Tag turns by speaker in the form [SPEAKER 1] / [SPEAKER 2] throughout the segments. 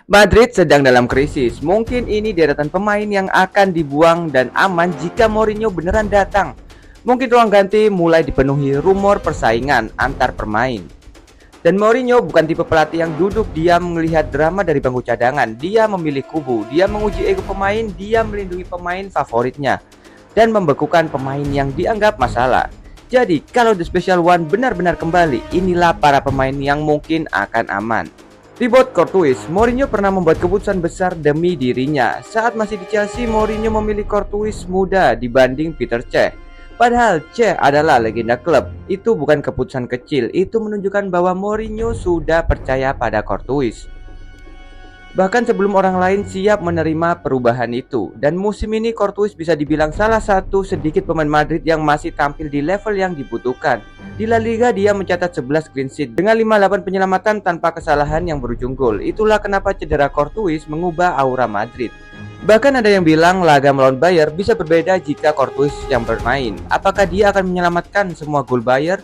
[SPEAKER 1] Madrid sedang dalam krisis. Mungkin ini deretan pemain yang akan dibuang dan aman jika Mourinho beneran datang. Mungkin ruang ganti mulai dipenuhi rumor persaingan antar pemain. Dan Mourinho bukan tipe pelatih yang duduk diam melihat drama dari bangku cadangan. Dia memilih kubu, dia menguji ego pemain, dia melindungi pemain favoritnya, dan membekukan pemain yang dianggap masalah. Jadi, kalau The Special One benar-benar kembali, inilah para pemain yang mungkin akan aman. Thibaut Courtois, Mourinho pernah membuat keputusan besar demi dirinya. Saat masih di Chelsea, Mourinho memilih Courtois muda dibanding Peter Cech. Padahal Cech adalah legenda klub. Itu bukan keputusan kecil, itu menunjukkan bahwa Mourinho sudah percaya pada Courtois. Bahkan sebelum orang lain siap menerima perubahan itu. Dan musim ini Courtois bisa dibilang salah satu sedikit pemain Madrid yang masih tampil di level yang dibutuhkan. Di La Liga dia mencatat 11 clean sheet dengan 58 penyelamatan tanpa kesalahan yang berujung gol. Itulah kenapa cedera Courtois mengubah aura Madrid. Bahkan ada yang bilang laga melawan Bayern bisa berbeda jika Courtois yang bermain. Apakah dia akan menyelamatkan semua gol Bayern?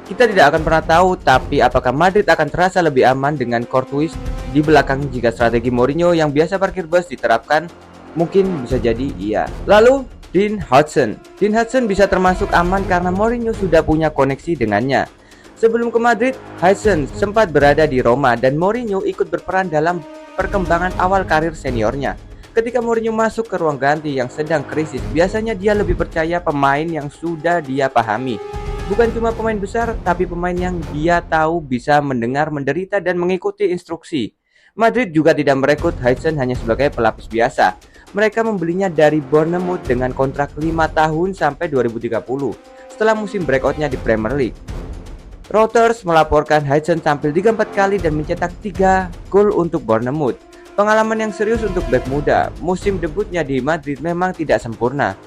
[SPEAKER 1] Kita tidak akan pernah tahu, tapi apakah Madrid akan terasa lebih aman dengan Courtois di belakang jika strategi Mourinho yang biasa parkir bus diterapkan? Mungkin bisa jadi iya. Lalu, Dean Hudson. Dean Hudson bisa termasuk aman karena Mourinho sudah punya koneksi dengannya. Sebelum ke Madrid, Hudson sempat berada di Roma dan Mourinho ikut berperan dalam perkembangan awal karir seniornya. Ketika Mourinho masuk ke ruang ganti yang sedang krisis, biasanya dia lebih percaya pemain yang sudah dia pahami. Bukan cuma pemain besar, tapi pemain yang dia tahu bisa mendengar, menderita, dan mengikuti instruksi. Madrid juga tidak merekrut Hudson hanya sebagai pelapis biasa. Mereka membelinya dari Bournemouth dengan kontrak 5 tahun sampai 2030, setelah musim breakoutnya di Premier League. Reuters melaporkan Hudson tampil 34 kali dan mencetak 3 gol untuk Bournemouth. Pengalaman yang serius untuk bek muda. Musim debutnya di Madrid memang tidak sempurna.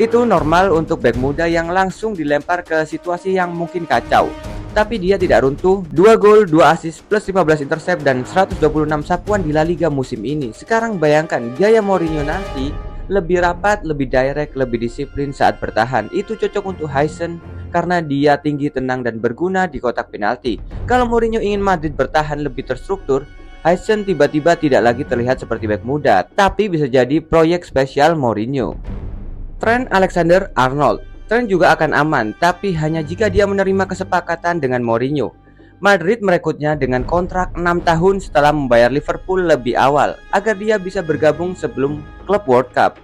[SPEAKER 1] Itu normal untuk bek muda yang langsung dilempar ke situasi yang mungkin kacau. Tapi dia tidak runtuh. 2 gol, 2 assist plus 15 intercept dan 126 sapuan di La Liga musim ini. Sekarang bayangkan gaya Mourinho nanti lebih rapat, lebih direct, lebih disiplin saat bertahan. Itu cocok untuk Hudson karena dia tinggi, tenang, dan berguna di kotak penalti. Kalau Mourinho ingin Madrid bertahan lebih terstruktur, Hudson tiba-tiba tidak lagi terlihat seperti bek muda, tapi bisa jadi proyek spesial Mourinho. Trent Alexander-Arnold. Trent juga akan aman, tapi hanya jika dia menerima kesepakatan dengan Mourinho. Madrid merekrutnya dengan kontrak 6 tahun setelah membayar Liverpool lebih awal, agar dia bisa bergabung sebelum klub World Cup.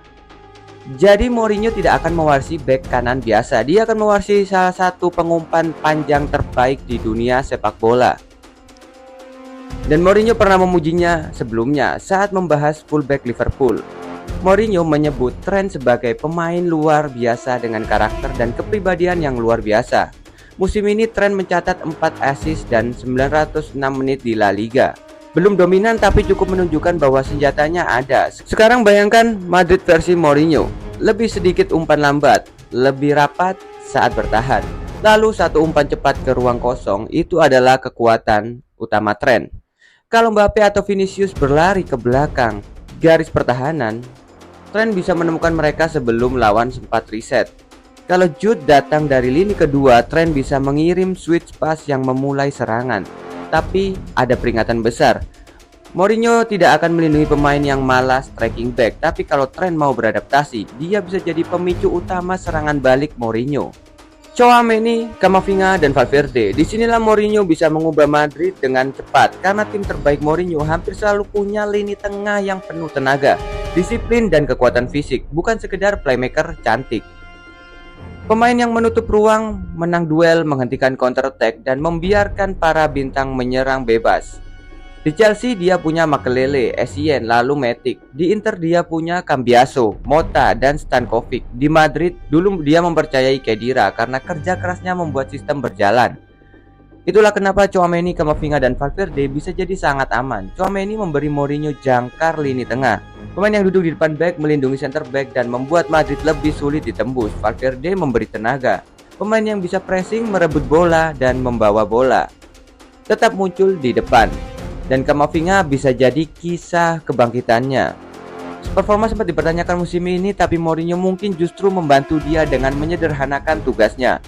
[SPEAKER 1] Jadi Mourinho tidak akan mewarisi bek kanan biasa, dia akan mewarisi salah satu pengumpan panjang terbaik di dunia sepak bola. Dan Mourinho pernah memujinya sebelumnya saat membahas fullback Liverpool. Mourinho menyebut Trent sebagai pemain luar biasa dengan karakter dan kepribadian yang luar biasa. Musim ini Trent mencatat 4 assist dan 906 menit di La Liga. Belum dominan tapi cukup menunjukkan bahwa senjatanya ada. Sekarang bayangkan Madrid versi Mourinho. Lebih sedikit umpan lambat, lebih rapat saat bertahan. Lalu satu umpan cepat ke ruang kosong, itu adalah kekuatan utama Trent. Kalau Mbappe atau Vinicius berlari ke belakang garis pertahanan, Trent bisa menemukan mereka sebelum lawan sempat reset. Kalau Jude datang dari lini kedua, Trent bisa mengirim switch pass yang memulai serangan. Tapi ada peringatan besar. Mourinho tidak akan melindungi pemain yang malas tracking back, tapi kalau Trent mau beradaptasi, dia bisa jadi pemicu utama serangan balik Mourinho. Tchouaméni, Camavinga, dan Valverde. Disinilah Mourinho bisa mengubah Madrid dengan cepat karena tim terbaik Mourinho hampir selalu punya lini tengah yang penuh tenaga, disiplin, dan kekuatan fisik, bukan sekedar playmaker cantik. Pemain yang menutup ruang, menang duel, menghentikan counter attack, dan membiarkan para bintang menyerang bebas. Di Chelsea dia punya Makelele, Essien, lalu Matic. Di Inter dia punya Cambiaso, Mota, dan Stankovic. Di Madrid dulu dia mempercayai Khedira karena kerja kerasnya membuat sistem berjalan. Itulah kenapa Tchouaméni, Camavinga, dan Valverde bisa jadi sangat aman. Tchouaméni memberi Mourinho jangkar lini tengah. Pemain yang duduk di depan back melindungi center back dan membuat Madrid lebih sulit ditembus. Valverde memberi tenaga. Pemain yang bisa pressing, merebut bola, dan membawa bola tetap muncul di depan. Dan Camavinga bisa jadi kisah kebangkitannya. Performa sempat dipertanyakan musim ini, tapi Mourinho mungkin justru membantu dia dengan menyederhanakan tugasnya.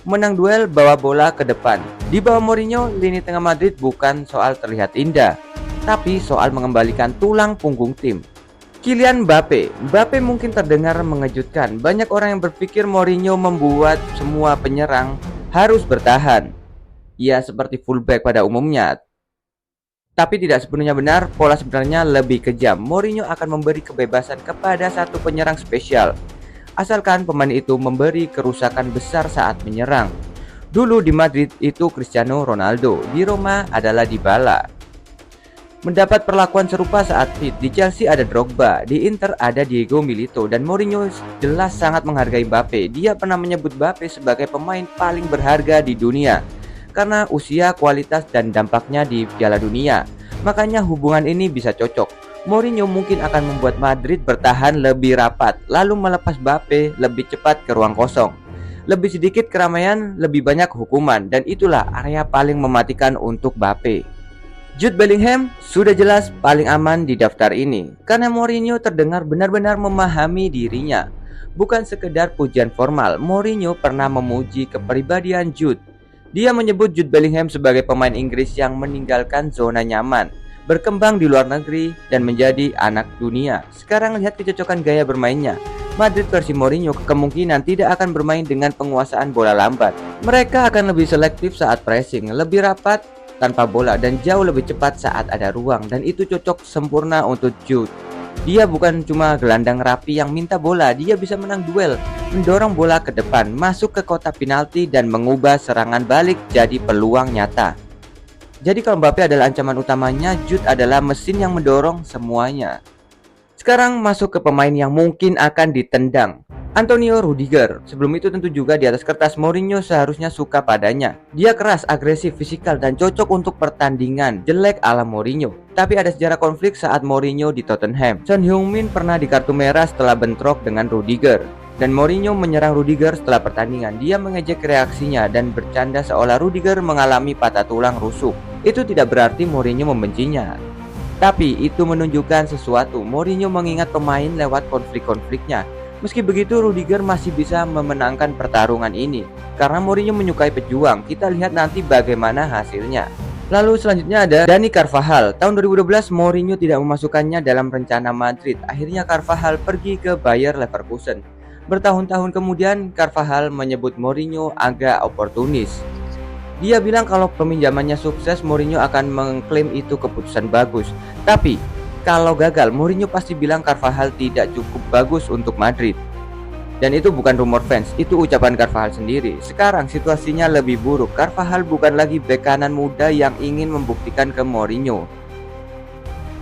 [SPEAKER 1] Menang duel, bawa bola ke depan. Di bawah Mourinho, lini tengah Madrid bukan soal terlihat indah, tapi soal mengembalikan tulang punggung tim. Kylian Mbappe mungkin terdengar mengejutkan. Banyak orang yang berpikir Mourinho membuat semua penyerang harus bertahan. Ya, seperti fullback pada umumnya. Tapi tidak sepenuhnya benar, pola sebenarnya lebih kejam. Mourinho akan memberi kebebasan kepada satu penyerang spesial, asalkan pemain itu memberi kerusakan besar saat menyerang. Dulu di Madrid itu Cristiano Ronaldo, di Roma adalah Dybala. Mendapat perlakuan serupa saat fit. Di Chelsea ada Drogba, di Inter ada Diego Milito, dan Mourinho jelas sangat menghargai Mbappe. Dia pernah menyebut Mbappe sebagai pemain paling berharga di dunia karena usia, kualitas, dan dampaknya di Piala Dunia. Makanya hubungan ini bisa cocok. Mourinho mungkin akan membuat Madrid bertahan lebih rapat, lalu melepas Mbappe lebih cepat ke ruang kosong. Lebih sedikit keramaian, lebih banyak hukuman, dan itulah area paling mematikan untuk Mbappe. Jude Bellingham sudah jelas paling aman di daftar ini karena Mourinho terdengar benar-benar memahami dirinya. Bukan sekedar pujian formal, Mourinho pernah memuji kepribadian Jude. Dia menyebut Jude Bellingham sebagai pemain Inggris yang meninggalkan zona nyaman, berkembang di luar negeri, dan menjadi anak dunia. Sekarang lihat kecocokan gaya bermainnya. Madrid versi Mourinho kemungkinan tidak akan bermain dengan penguasaan bola lambat. Mereka akan lebih selektif saat pressing, lebih rapat tanpa bola, dan jauh lebih cepat saat ada ruang, dan itu cocok sempurna untuk Jude. Dia bukan cuma gelandang rapi yang minta bola, dia bisa menang duel, mendorong bola ke depan, masuk ke kotak penalti, dan mengubah serangan balik jadi peluang nyata. Jadi kalau Mbappe adalah ancaman utamanya, Jude adalah mesin yang mendorong semuanya. Sekarang masuk ke pemain yang mungkin akan ditendang, Antonio Rudiger. Sebelum itu tentu juga di atas kertas Mourinho seharusnya suka padanya. Dia keras, agresif, fisikal, dan cocok untuk pertandingan jelek ala Mourinho. Tapi ada sejarah konflik saat Mourinho di Tottenham. Son Heung-min pernah di kartu merah setelah bentrok dengan Rudiger, dan Mourinho menyerang Rudiger setelah pertandingan. Dia mengejek reaksinya dan bercanda seolah Rudiger mengalami patah tulang rusuk. Itu tidak berarti Mourinho membencinya, tapi itu menunjukkan sesuatu. Mourinho mengingat pemain lewat konflik-konfliknya. Meski begitu, Rudiger masih bisa memenangkan pertarungan ini karena Mourinho menyukai pejuang. Kita lihat nanti bagaimana hasilnya. Lalu selanjutnya ada Dani Carvajal. Tahun 2012 Mourinho tidak memasukkannya dalam rencana Madrid. Akhirnya Carvajal pergi ke Bayer Leverkusen. Bertahun-tahun kemudian Carvajal menyebut Mourinho agak oportunis. Dia bilang kalau peminjamannya sukses, Mourinho akan mengklaim itu keputusan bagus. Tapi kalau gagal, Mourinho pasti bilang Carvajal tidak cukup bagus untuk Madrid. Dan itu bukan rumor fans, itu ucapan Carvajal sendiri. Sekarang situasinya lebih buruk. Carvajal bukan lagi bek kanan muda yang ingin membuktikan ke Mourinho.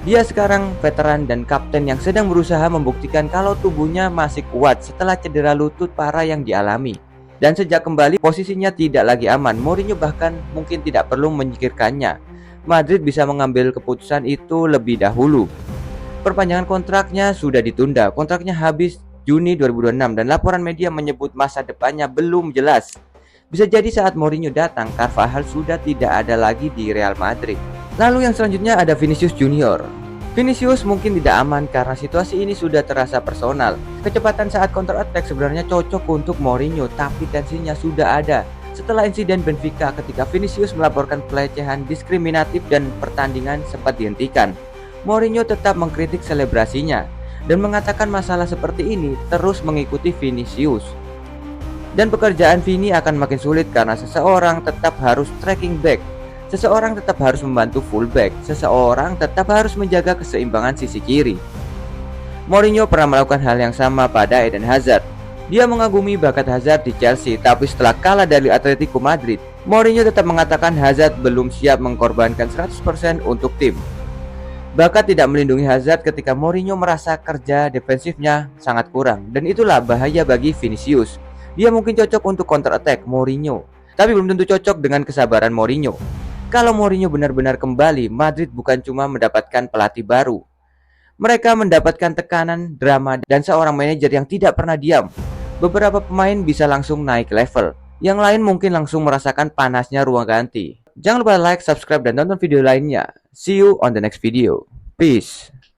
[SPEAKER 1] Dia sekarang veteran dan kapten yang sedang berusaha membuktikan kalau tubuhnya masih kuat setelah cedera lutut parah yang dialami. Dan sejak kembali posisinya tidak lagi aman. Mourinho bahkan mungkin tidak perlu menyingkirkannya. Madrid bisa mengambil keputusan itu lebih dahulu. Perpanjangan kontraknya sudah ditunda. Kontraknya habis Juni 2026 dan laporan media menyebut masa depannya belum jelas. Bisa jadi saat Mourinho datang, Carvajal sudah tidak ada lagi di Real Madrid. Lalu yang selanjutnya ada Vinicius Junior. Vinicius mungkin tidak aman karena situasi ini sudah terasa personal. Kecepatan saat counter attack sebenarnya cocok untuk Mourinho, tapi tensinya sudah ada setelah insiden Benfica ketika Vinicius melaporkan pelecehan diskriminatif dan pertandingan sempat dihentikan. Mourinho tetap mengkritik selebrasinya dan mengatakan masalah seperti ini terus mengikuti Vinicius. Dan pekerjaan Vini akan makin sulit karena seseorang tetap harus tracking back, seseorang tetap harus membantu fullback, seseorang tetap harus menjaga keseimbangan sisi kiri. Mourinho pernah melakukan hal yang sama pada Eden Hazard. Dia mengagumi bakat Hazard di Chelsea, tapi setelah kalah dari Atletico Madrid, Mourinho tetap mengatakan Hazard belum siap mengorbankan 100% untuk tim. Bahkan tidak melindungi Hazard ketika Mourinho merasa kerja defensifnya sangat kurang, dan itulah bahaya bagi Vinicius. Dia mungkin cocok untuk counter attack Mourinho, tapi belum tentu cocok dengan kesabaran Mourinho. Kalau Mourinho benar-benar kembali, Madrid bukan cuma mendapatkan pelatih baru. Mereka mendapatkan tekanan, drama, dan seorang manajer yang tidak pernah diam. Beberapa pemain bisa langsung naik level, yang lain mungkin langsung merasakan panasnya ruang ganti. Jangan lupa like, subscribe, dan tonton video lainnya. See you on the next video. Peace.